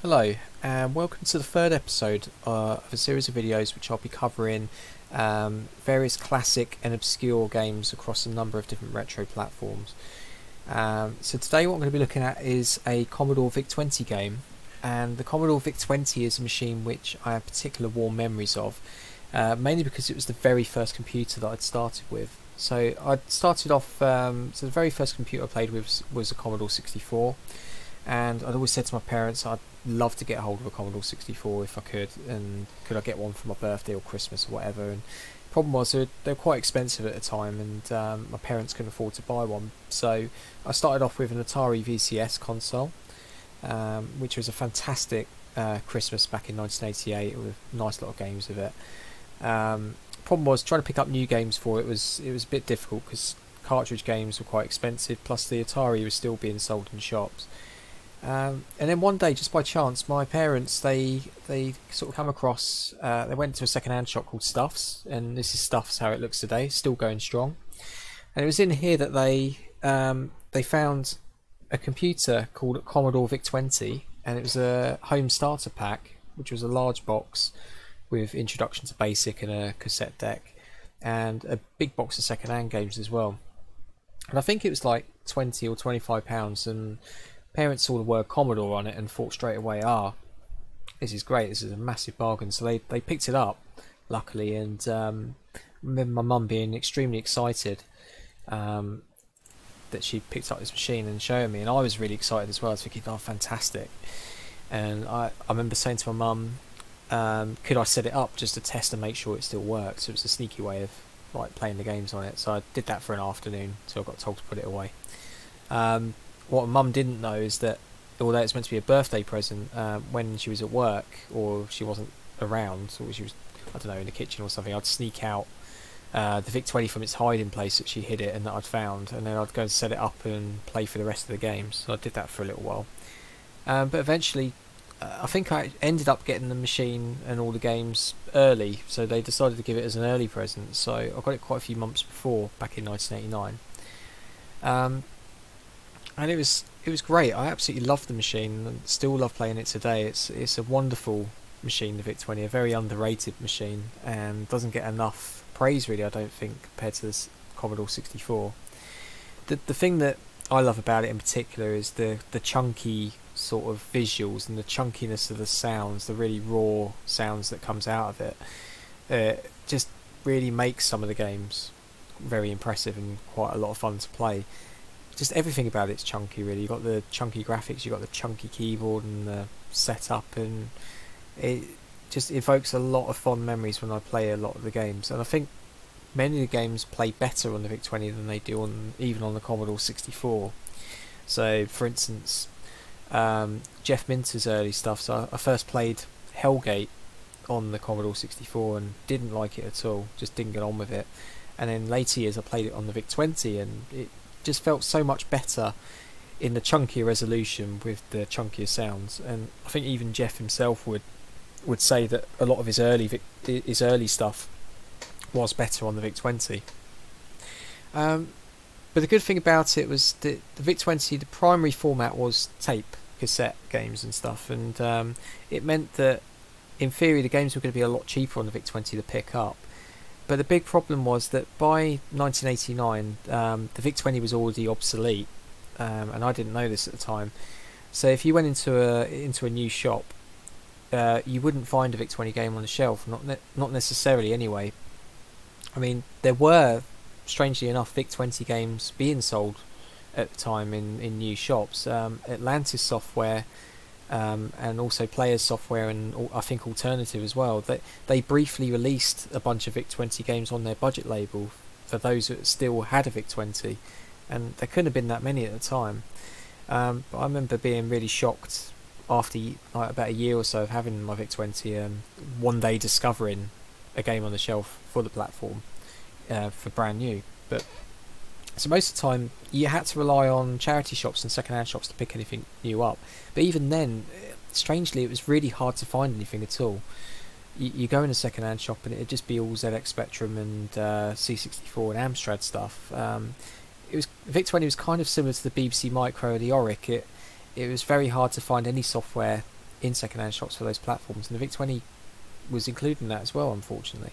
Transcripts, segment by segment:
Hello and welcome to the third episode of a series of videos which I'll be covering various classic and obscure games across a number of different retro platforms. So today what I'm going to be looking at is a Commodore VIC-20 game, and the Commodore VIC-20 is a machine which I have particular warm memories of, mainly because it was the very first computer that I'd started with. So I'd started off, so the very first computer I played with was a Commodore 64, and I'd always said to my parents I'd love to get a hold of a Commodore 64 if I could, and could I get one for my birthday or Christmas or whatever. And the problem was they're quite expensive at the time, and my parents couldn't afford to buy one. So I started off with an Atari VCS console, which was a fantastic Christmas back in 1988 with a nice lot of games of it. Problem was trying to pick up new games for it was a bit difficult because cartridge games were quite expensive, plus the Atari was still being sold in shops. And then one day, just by chance, my parents they sort of come across. They went to a second-hand shop called Stuffs, and this is Stuffs how it looks today, still going strong. And it was in here that they found a computer called Commodore VIC-20, and it was a home starter pack, which was a large box with Introduction to Basic and a cassette deck, and a big box of second-hand games as well. And I think it was like £20 or £25, and parents saw the word Commodore on it and thought straight away, this is great, this is a massive bargain. So they picked it up, luckily, and I remember my mum being extremely excited that she picked up this machine and showing me, and I was really excited as well. I was thinking, oh, fantastic. And I remember saying to my mum, could I set it up just to test and make sure it still works? So it was a sneaky way of playing the games on it. So I did that for an afternoon till I got told to put it away. What Mum didn't know is that although it's meant to be a birthday present, when she was at work or she wasn't around, or she was, I don't know, in the kitchen or something, I'd sneak out the VIC-20 from its hiding place that she hid it and that I'd found, and then I'd go and set it up and play for the rest of the games. So I did that for a little while. But eventually, I think I ended up getting the machine and all the games early, so they decided to give it as an early present. So I got it quite a few months before, back in 1989. And it was great. I absolutely loved the machine and still love playing it today. It's a wonderful machine, the VIC-20, a very underrated machine, and doesn't get enough praise really, I don't think, compared to this Commodore 64. The thing that I love about it in particular is the chunky sort of visuals and the chunkiness of the sounds, the really raw sounds that comes out of it. It just really makes some of the games very impressive and quite a lot of fun to play. Just everything about it's chunky, really. You've got the chunky graphics, you've got the chunky keyboard and the setup, and it just evokes a lot of fond memories when I play a lot of the games. And I think many of the games play better on the VIC-20 than they do even on the Commodore 64. So, for instance, Jeff Minter's early stuff. So I first played Hellgate on the Commodore 64 and didn't like it at all, just didn't get on with it. And then later years I played it on the VIC-20, and it just felt so much better in the chunkier resolution with the chunkier sounds. And I think even Jeff himself would say that a lot of his early stuff was better on the VIC-20. But the good thing about it was that the VIC-20, the primary format was tape, cassette games and stuff, and it meant that in theory the games were going to be a lot cheaper on the VIC-20 to pick up. But the big problem was that by 1989, the VIC-20 was already obsolete, and I didn't know this at the time. So if you went into a new shop, you wouldn't find a VIC-20 game on the shelf, not necessarily anyway. I mean, there were, strangely enough, VIC-20 games being sold at the time in new shops. Atlantis Software, and also Players Software, and I think Alternative as well. They briefly released a bunch of VIC-20 games on their budget label for those that still had a VIC-20, and there couldn't have been that many at the time. But I remember being really shocked after about a year or so of having my VIC-20, one day discovering a game on the shelf for the platform for brand new. But so most of the time you had to rely on charity shops and second-hand shops to pick anything new up. But even then, strangely, it was really hard to find anything at all. You go in a second-hand shop and it'd just be all ZX Spectrum and C64 and Amstrad stuff. VIC-20 was kind of similar to the BBC Micro or the Oric. It was very hard to find any software in second-hand shops for those platforms, and the VIC-20 was included in that as well, unfortunately.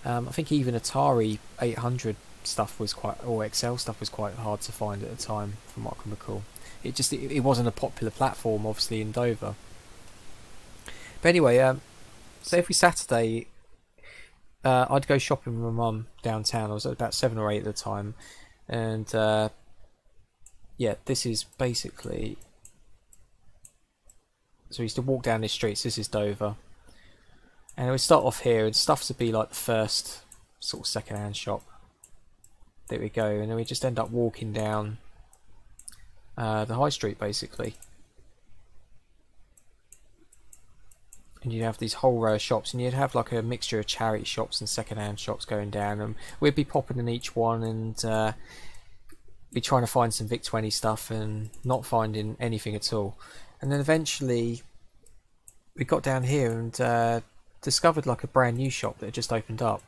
I think even Atari 800 stuff was or XL stuff was quite hard to find at the time, from what I can recall. It wasn't a popular platform, obviously, in Dover. But anyway, so every Saturday I'd go shopping with my mum downtown. I was about 7 or 8 at the time, and yeah, this is basically. So we used to walk down these streets. This is Dover, and we start off here, and stuff to be like the first sort of second-hand shop. There we go, and then we just end up walking down the high street, basically. And you'd have these whole row of shops, and you'd have like a mixture of charity shops and second-hand shops going down, and we'd be popping in each one and be trying to find some VIC-20 stuff and not finding anything at all. And then eventually we got down here and discovered like a brand new shop that had just opened up.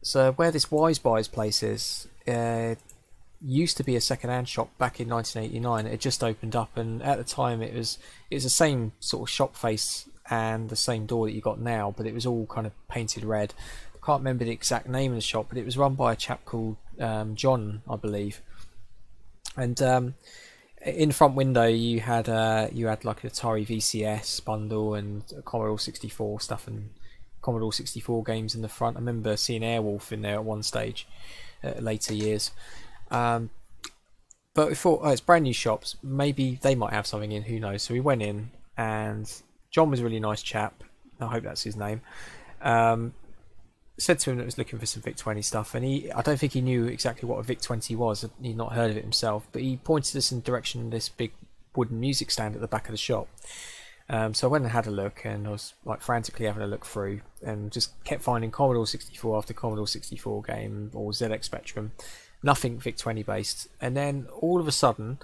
So where this Wise Buys place is, used to be a second-hand shop back in 1989. It had just opened up, and at the time it was the same sort of shop face and the same door that you got now, but it was all kind of painted red. I can't remember the exact name of the shop, but it was run by a chap called John, I believe. And in the front window you had like an Atari VCS bundle and Commodore 64 stuff and Commodore 64 games in the front. I remember seeing Airwolf in there at one stage, later years. But we thought, oh, it's brand new shops, maybe they might have something in, who knows. So we went in, and John was a really nice chap, I hope that's his name. Said to him that I was looking for some VIC-20 stuff, and I don't think he knew exactly what a VIC-20 was. He'd not heard of it himself, but he pointed us in the direction of this big wooden music stand at the back of the shop. So I went and had a look, and I was like frantically having a look through, and just kept finding Commodore 64 after Commodore 64 game, or ZX Spectrum. Nothing VIC-20 based. And then all of a sudden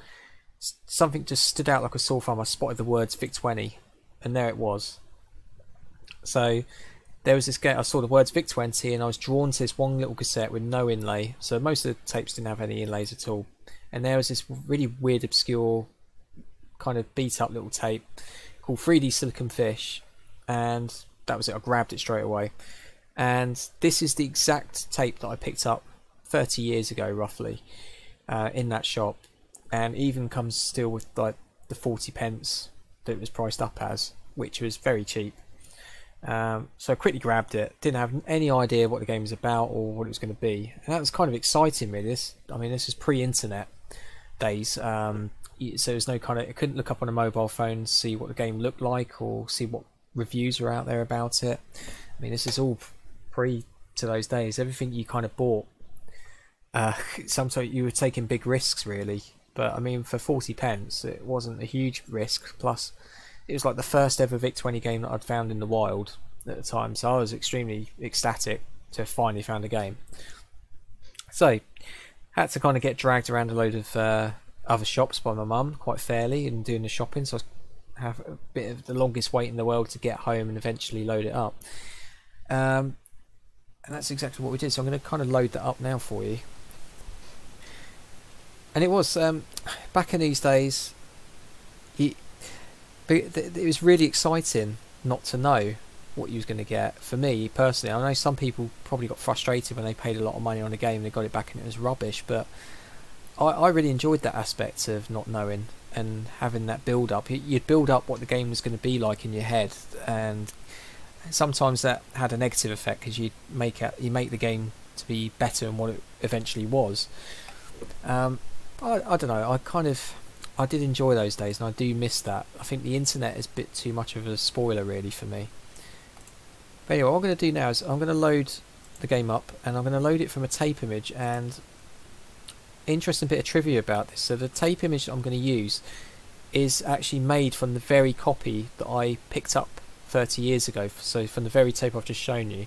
something just stood out like a sore thumb. I spotted the words VIC-20, and there it was. So there was this game, I saw the words VIC-20, and I was drawn to this one little cassette with no inlay. So most of the tapes didn't have any inlays at all, and there was this really weird, obscure, kind of beat up little tape called 3D Silicon Fish, and that was it. I grabbed it straight away, and this is the exact tape that I picked up 30 years ago roughly, in that shop, and even comes still with like the 40 pence that it was priced up as, which was very cheap. So I quickly grabbed it, didn't have any idea what the game was about or what it was going to be, and that was kind of exciting me. This is pre-internet days, so there's no kind of, I couldn't look up on a mobile phone to see what the game looked like or see what reviews were out there about it. I mean, this is all pre to those days. Everything you kind of bought, sometimes you were taking big risks really, but I mean, for 40 pence it wasn't a huge risk, plus it was like the first ever VIC-20 game that I'd found in the wild at the time, so I was extremely ecstatic to have finally found a game. So had to kind of get dragged around a load of other shops by my mum quite fairly and doing the shopping, so I have a bit of the longest wait in the world to get home and eventually load it up. And that's exactly what we did, so I'm going to kind of load that up now for you. And it was, back in these days, it was really exciting not to know what you was going to get. For me personally, I know some people probably got frustrated when they paid a lot of money on a game and they got it back and it was rubbish, but I really enjoyed that aspect of not knowing and having that build up. You'd build up what the game was going to be like in your head, and sometimes that had a negative effect because you make the game to be better than what it eventually was. I don't know, I did enjoy those days, and I do miss that. I think the internet is a bit too much of a spoiler really for me. But anyway, what I'm going to do now is I'm going to load the game up, and I'm going to load it from a tape image. And interesting bit of trivia about this, so the tape image that I'm going to use is actually made from the very copy that I picked up 30 years ago, so from the very tape I've just shown you.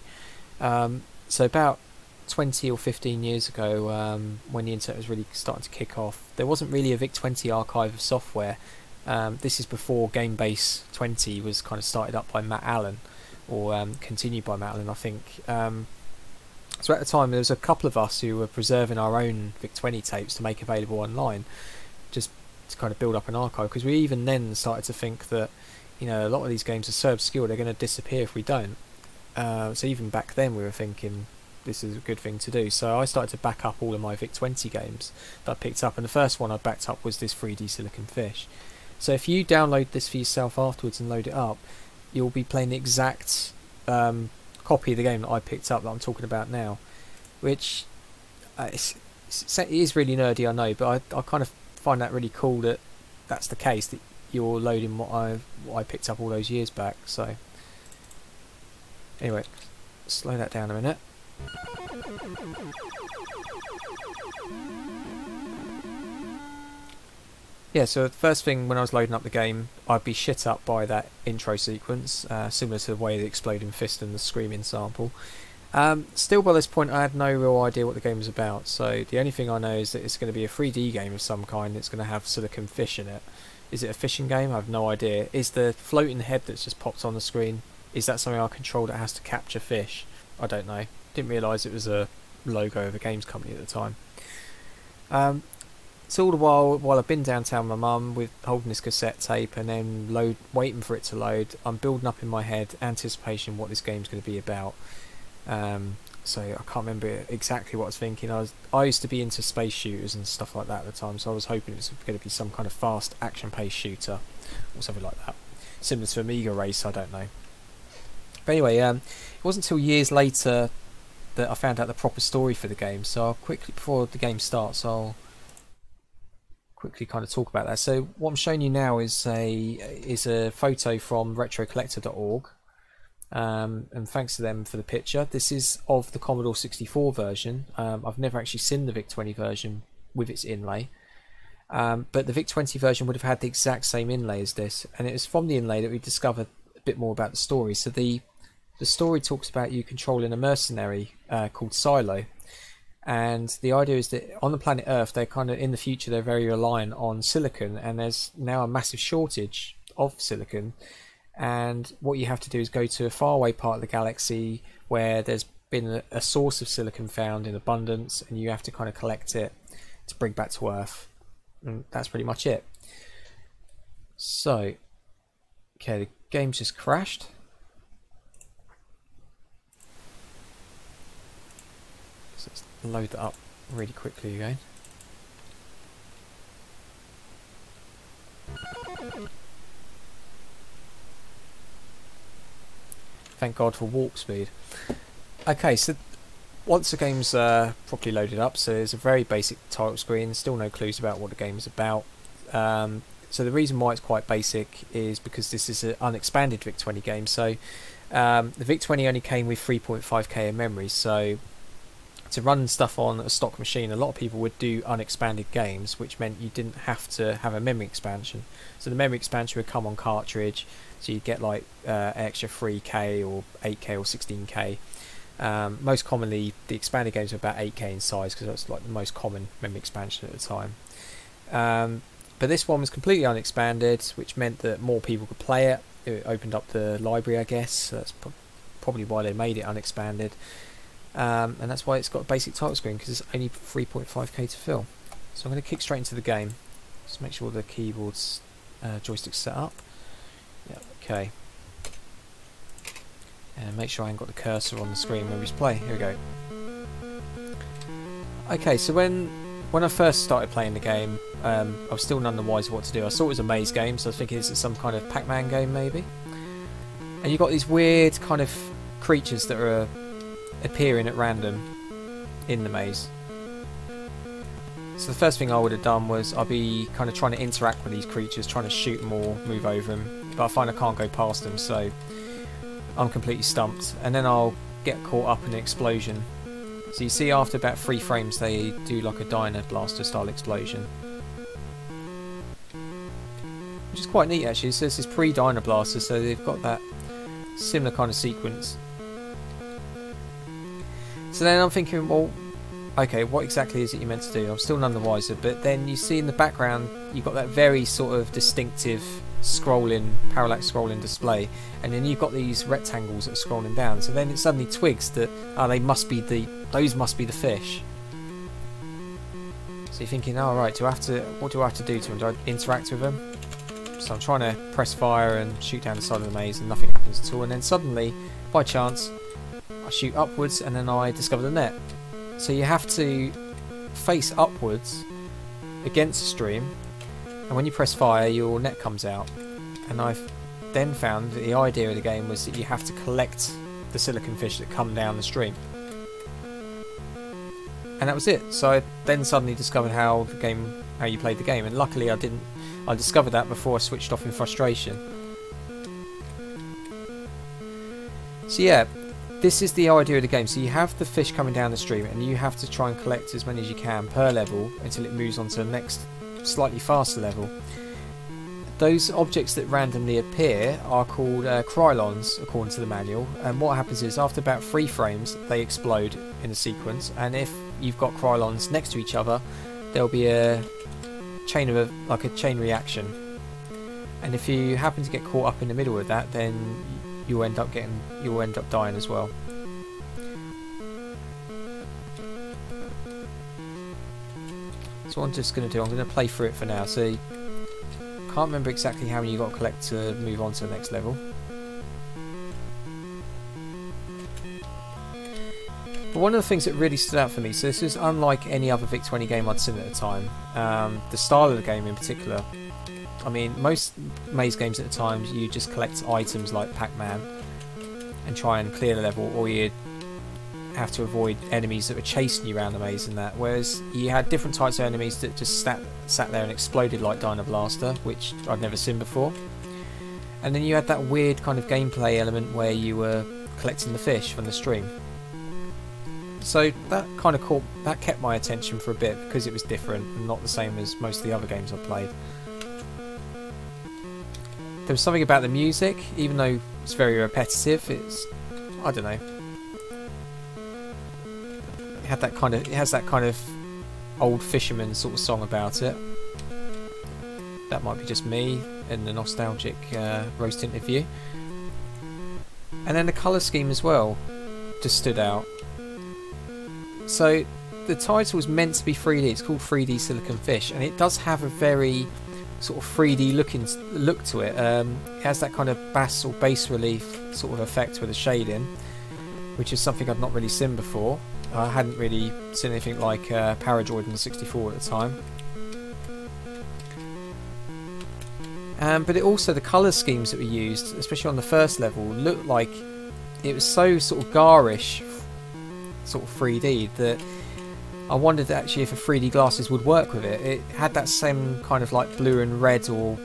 So about 20 or 15 years ago, when the internet was really starting to kick off, there wasn't really a VIC-20 archive of software. This is before GameBase 20 was kind of started up by Matt Allen, or continued by Matt Allen, I think. So at the time there was a couple of us who were preserving our own VIC-20 tapes to make available online, just to kind of build up an archive, because we even then started to think that, you know, a lot of these games are so obscure they're going to disappear if we don't. So even back then we were thinking this is a good thing to do. So I started to back up all of my VIC-20 games that I picked up, and the first one I backed up was this 3D Silicon Fish. So if you download this for yourself afterwards and load it up, you'll be playing the exact copy of the game that I picked up that I'm talking about now, which it is really nerdy, I know, but I kind of find that really cool that that's the case, that you're loading what I picked up all those years back. So anyway, slow that down a minute. Yeah, so the first thing when I was loading up the game, I'd be shit up by that intro sequence, similar to the way the exploding fist and the screaming sample. Still by this point I had no real idea what the game was about, so the only thing I know is that it's going to be a 3D game of some kind. It's going to have silicon fish in it. Is it a fishing game? I have no idea. Is the floating head that's just popped on the screen, is that something I control that has to capture fish? I don't know. Didn't realise it was a logo of a games company at the time. So all the while I've been downtown with my mum with holding this cassette tape and then waiting for it to load, I'm building up in my head anticipation what this game's going to be about. So I can't remember exactly what I was thinking. I used to be into space shooters and stuff like that at the time, so I was hoping it was going to be some kind of fast action-paced shooter or something like that, similar to Amiga Race. I don't know. But anyway, it wasn't until years later that I found out the proper story for the game. So I'll quickly, before the game starts, I'll quickly kind of talk about that. So what I'm showing you now is a photo from retrocollector.org. And thanks to them for the picture. This is of the Commodore 64 version. I've never actually seen the VIC-20 version with its inlay, but the VIC-20 version would have had the exact same inlay as this, and it was from the inlay that we discovered a bit more about the story. So the story talks about you controlling a mercenary called Silo, and the idea is that on the planet Earth, they're kind of, in the future, they're very reliant on silicon, and there's now a massive shortage of silicon. And what you have to do is go to a faraway part of the galaxy where there's been a source of silicon found in abundance, and you have to kind of collect it to bring back to Earth. And that's pretty much it. So, okay, the game's just crashed. So let's load that up really quickly again. Thank God for warp speed. Okay, so once the game's properly loaded up, so there's a very basic title screen, still no clues about what the game is about. So the reason why it's quite basic is because this is an unexpanded VIC-20 game. So the VIC-20 only came with 3.5K in memory, so to run stuff on a stock machine, a lot of people would do unexpanded games, which meant you didn't have to have a memory expansion. So the memory expansion would come on cartridge, so you'd get like extra 3K or 8K or 16K. Most commonly, the expanded games were about 8K in size because that's like the most common memory expansion at the time. But this one was completely unexpanded, which meant that more people could play it. It opened up the library, I guess. So that's probably why they made it unexpanded. And that's why it's got a basic title screen, because it's only 3.5K to fill. So I'm going to kick straight into the game. Just make sure the keyboard's joystick's set up. Yeah, okay. And make sure I ain't got the cursor on the screen when we play. Here we go. Okay, so when I first started playing the game, I was still none the wiser what to do. I saw it was a maze game, so I was thinking this is some kind of Pac-Man game maybe. And you've got these weird kind of creatures that are appearing at random in the maze. So the first thing I would have done was I'd be kind of trying to interact with these creatures, trying to shoot them or move over them, but I find I can't go past them, so I'm completely stumped. And then I'll get caught up in an explosion. So you see after about 3 frames they do like a Dino Blaster style explosion, which is quite neat actually. So this is pre-Dino Blaster, so they've got that similar kind of sequence. So then I'm thinking, well, okay, what exactly is it you're meant to do? I'm still none the wiser, but then you see in the background you've got that very sort of distinctive scrolling, parallax scrolling display, and then you've got these rectangles that are scrolling down. So then it suddenly twigs that those must be the fish. So you're thinking, oh right, what do I have to do to him? Do I interact with him? So I'm trying to press fire and shoot down the side of the maze and nothing happens at all, and then suddenly, by chance, I shoot upwards and then I discover the net. So you have to face upwards against the stream, and when you press fire your net comes out. And I've then found that the idea of the game was that you have to collect the silicon fish that come down the stream. And that was it. So I then suddenly discovered how you played the game, and luckily I discovered that before I switched off in frustration. So yeah, this is the idea of the game. So you have the fish coming down the stream and you have to try and collect as many as you can per level until it moves on to the next slightly faster level. Those objects that randomly appear are called krylons according to the manual, and what happens is after about 3 frames they explode in a sequence, and if you've got krylons next to each other there'll be a chain reaction, and if you happen to get caught up in the middle of that then you'll end up dying as well. So what I'm just going to do, I'm going to play through it for now. So can't remember exactly how many you got to collect to move on to the next level. But one of the things that really stood out for me, so this is unlike any other Vic-20 game I'd seen at the time. The style of the game in particular. I mean, most maze games at the time you just collect items like Pac-Man and try and clear the level, or you'd have to avoid enemies that were chasing you around the maze and that, whereas you had different types of enemies that just sat there and exploded like Dino Blaster, which I'd never seen before. And then you had that weird kind of gameplay element where you were collecting the fish from the stream. So that kind of kept my attention for a bit because it was different and not the same as most of the other games I've played. There was something about the music, even though it's very repetitive, I don't know. It has that kind of old fisherman sort of song about it. That might be just me in the nostalgic rose tinted view. And then the colour scheme as well just stood out. So the title was meant to be 3D. It's called 3D Silicon Fish, and it does have a very sort of 3D look to it. It has that kind of bas relief sort of effect with the shading, which is something I'd not really seen before. I hadn't really seen anything like Paradroid in the 64 at the time. But it also, the colour schemes that were used, especially on the first level, looked like it was so sort of garish, sort of 3D, that I wondered actually if the 3D glasses would work with it. It had that same kind of like blue and red, or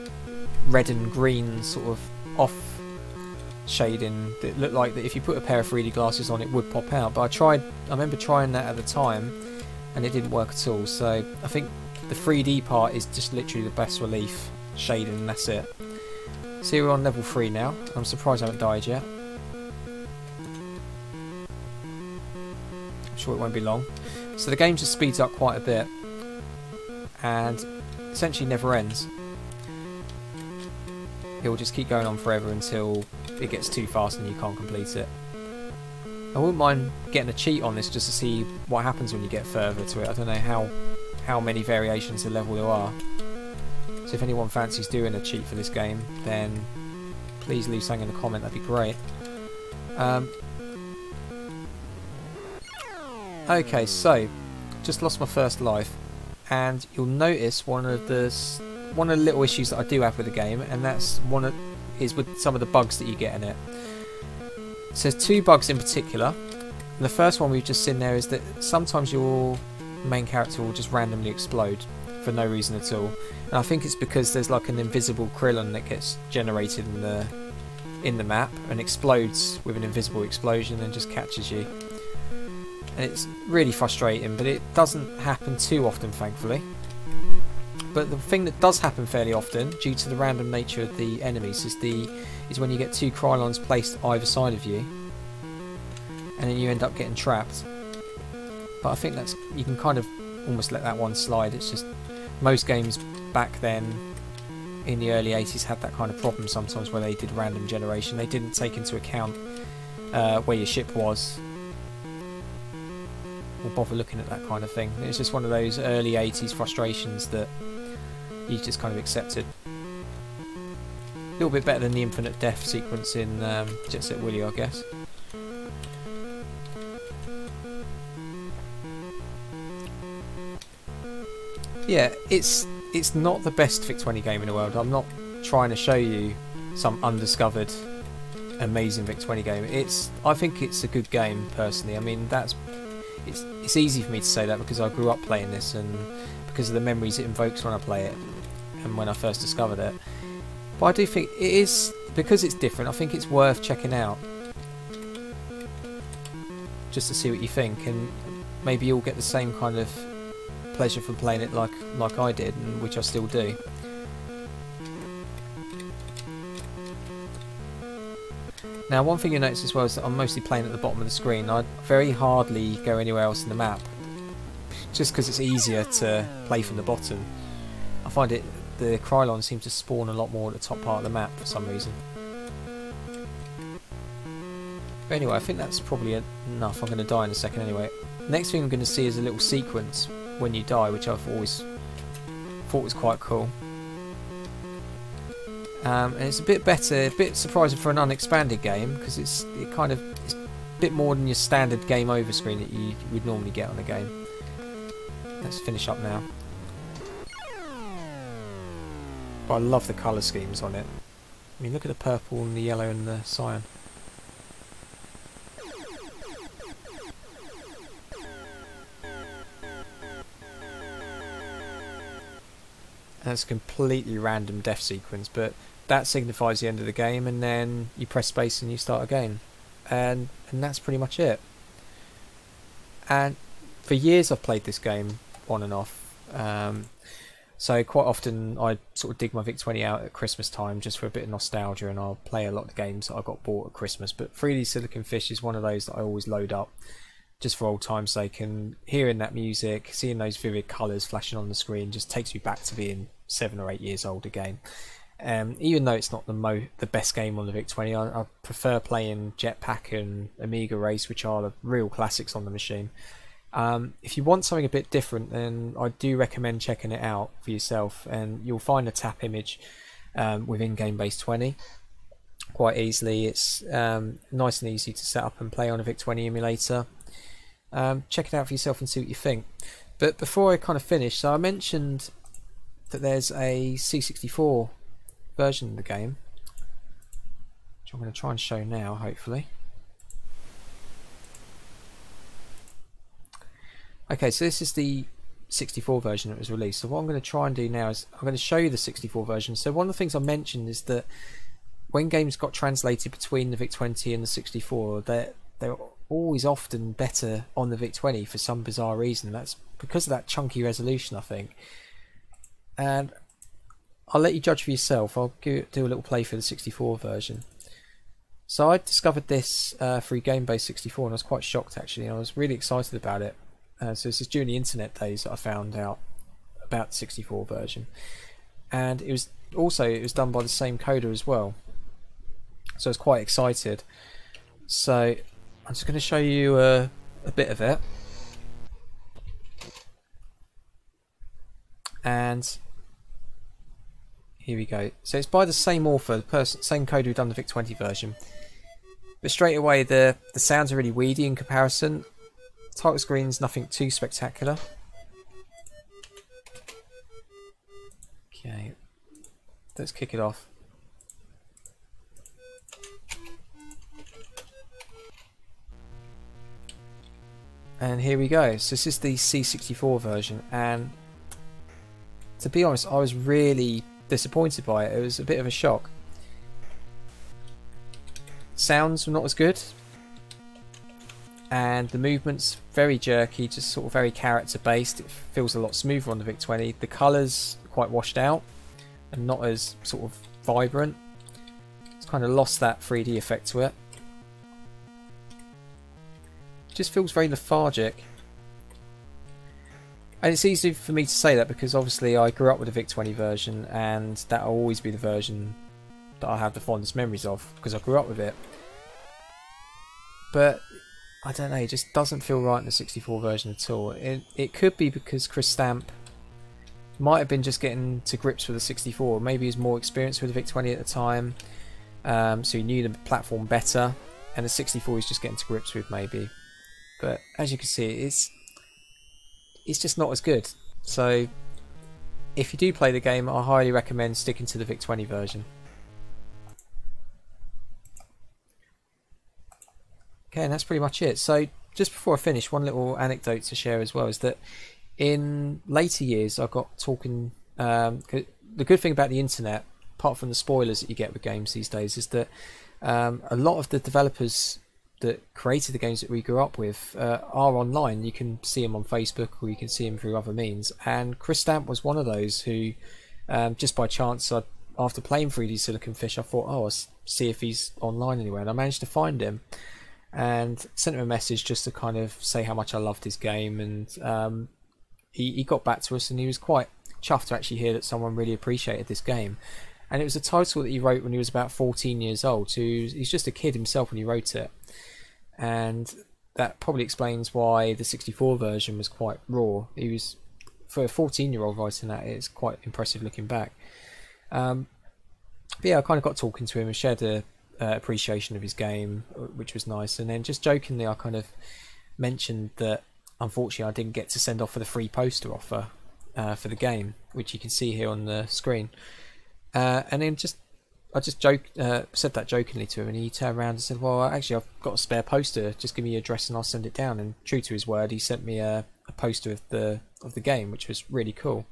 red and green sort of off shading that looked like that if you put a pair of 3D glasses on it would pop out. But I remember trying that at the time and it didn't work at all. So I think the 3D part is just literally the bas relief shading and that's it. So we're on level 3 now. I'm surprised I haven't died yet. I'm sure it won't be long. So the game just speeds up quite a bit and essentially never ends. It will just keep going on forever until it gets too fast and you can't complete it. I wouldn't mind getting a cheat on this just to see what happens when you get further to it. I don't know how many variations of level there are. So if anyone fancies doing a cheat for this game, then please leave something in the comment, that'd be great. Okay, so just lost my first life, and you'll notice one of the little issues that I do have with the game, and that's with some of the bugs that you get in it. So there's 2 bugs in particular. And the first one we've just seen there is that sometimes your main character will just randomly explode for no reason at all. And I think it's because there's like an invisible krillon that gets generated in the map and explodes with an invisible explosion and just catches you. And it's really frustrating, but it doesn't happen too often, thankfully. But the thing that does happen fairly often, due to the random nature of the enemies, is when you get 2 krylons placed either side of you, and then you end up getting trapped. But I think you can kind of almost let that one slide. It's just most games back then, in the early 80s, had that kind of problem sometimes where they did random generation. They didn't take into account where your ship was or bother looking at that kind of thing. It's just one of those early 80s frustrations that you just kind of accepted. A little bit better than the infinite death sequence in Jet Set Willy, I guess. Yeah, it's not the best VIC-20 game in the world. I'm not trying to show you some undiscovered amazing VIC-20 game. I think it's a good game personally. I mean, it's easy for me to say that because I grew up playing this and because of the memories it invokes when I play it and when I first discovered it. But I do think it is, because it's different, I think it's worth checking out just to see what you think, and maybe you'll get the same kind of pleasure from playing it like I did, and which I still do. Now, one thing you notice as well is that I'm mostly playing at the bottom of the screen. I very hardly go anywhere else in the map, just because it's easier to play from the bottom. I find the Krylons seem to spawn a lot more at the top part of the map for some reason. But anyway, I think that's probably enough. I'm going to die in a second anyway. Next thing I'm going to see is a little sequence when you die, which I've always thought was quite cool. And it's a bit better, a bit surprising for an unexpanded game, because it's a bit more than your standard game over screen that you would normally get on a game. Let's finish up now. But I love the colour schemes on it. I mean, look at the purple and the yellow and the cyan. That's a completely random death sequence, but that signifies the end of the game, and then you press space and you start again. And that's pretty much it. And for years I've played this game on and off. So quite often I sort of dig my VIC-20 out at Christmas time just for a bit of nostalgia, and I'll play a lot of the games that I got bought at Christmas. But 3D Silicon Fish is one of those that I always load up just for old time's sake, and hearing that music, seeing those vivid colours flashing on the screen just takes me back to being 7 or 8 years old again. Even though it's not the best game on the VIC-20, I prefer playing Jetpack and Amiga Race, which are the real classics on the machine. If you want something a bit different, then I do recommend checking it out for yourself, and you'll find a tap image within Game Base 20 quite easily. It's nice and easy to set up and play on a VIC-20 emulator. Check it out for yourself and see what you think. But before I kind of finish, so I mentioned that there's a C64 version of the game, which I'm going to try and show now, hopefully. Okay, so this is the 64 version that was released. So what I'm going to try and do now is I'm going to show you the 64 version. So one of the things I mentioned is that when games got translated between the VIC-20 and the 64, they're always often better on the VIC-20 for some bizarre reason. That's because of that chunky resolution, I think. And I'll let you judge for yourself. I'll do a little play for the 64 version. So I discovered this through Game Base 64, and I was quite shocked actually. I was really excited about it. So this is during the internet days that I found out about the 64 version, and it was done by the same coder as well. So I was quite excited. So I'm just going to show you a bit of it, and here we go. So it's by the same author, same coder who done the VIC-20 version. But straight away the sounds are really weedy in comparison. Title screen's nothing too spectacular. Okay, let's kick it off. And here we go. So this is the C64 version, and to be honest, I was really disappointed by it. It was a bit of a shock. Sounds were not as good, and the movements very jerky, just sort of very character based. It feels a lot smoother on the VIC-20. The colours are quite washed out and not as sort of vibrant. It's kind of lost that 3D effect to it. It just feels very lethargic. And it's easy for me to say that because obviously I grew up with the VIC-20 version, and that'll always be the version that I have the fondest memories of because I grew up with it. But I don't know, it just doesn't feel right in the 64 version at all. It could be because Chris Stamp might have been just getting to grips with the 64. Maybe he's more experienced with the VIC-20 at the time, so he knew the platform better, and the 64 he's just getting to grips with maybe. But as you can see, it's just not as good. So if you do play the game, I highly recommend sticking to the VIC-20 version. Okay, and that's pretty much it. So just before I finish, one little anecdote to share as well is that in later years I got talking, the good thing about the internet, apart from the spoilers that you get with games these days, is that a lot of the developers that created the games that we grew up with are online. You can see them on Facebook, or you can see them through other means, and Chris Stamp was one of those who just by chance, after playing 3D Silicon Fish, I thought, oh, I'll see if he's online anywhere, and I managed to find him and sent him a message just to kind of say how much I loved his game, and he got back to us, and he was quite chuffed to actually hear that someone really appreciated this game. And it was a title that he wrote when he was about 14 years old, so he's just a kid himself when he wrote it, and that probably explains why the 64 version was quite raw. He was, for a 14-year-old writing that, it's quite impressive looking back. But yeah, I kind of got talking to him and shared a appreciation of his game, which was nice. And then just jokingly I kind of mentioned that unfortunately I didn't get to send off for the free poster offer for the game, which you can see here on the screen. And then I just said that jokingly to him, and he turned around and said, well, actually I've got a spare poster, just give me your address and I'll send it down. And true to his word, he sent me a poster of the game, which was really cool.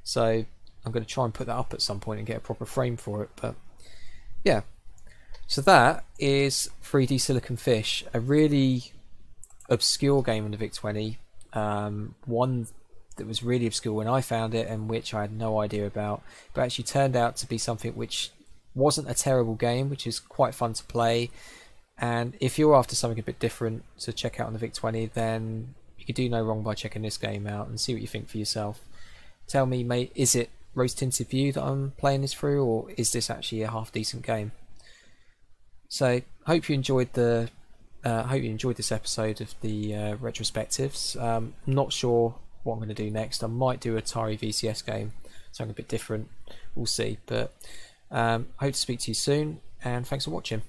So I'm going to try and put that up at some point and get a proper frame for it. But yeah, so that is 3D Silicon Fish, a really obscure game on the VIC-20, one that was really obscure when I found it and which I had no idea about, but actually turned out to be something which wasn't a terrible game, which is quite fun to play. And if you're after something a bit different to check out on the VIC-20, then you could do no wrong by checking this game out and see what you think for yourself. Tell me, mate, is it rose-tinted view that I'm playing this through, or is this actually a half-decent game? So hope you enjoyed this episode of the retrospectives. Not sure what I'm going to do next. I might do a Atari VCS game, something a bit different. We'll see. But hope to speak to you soon, and thanks for watching.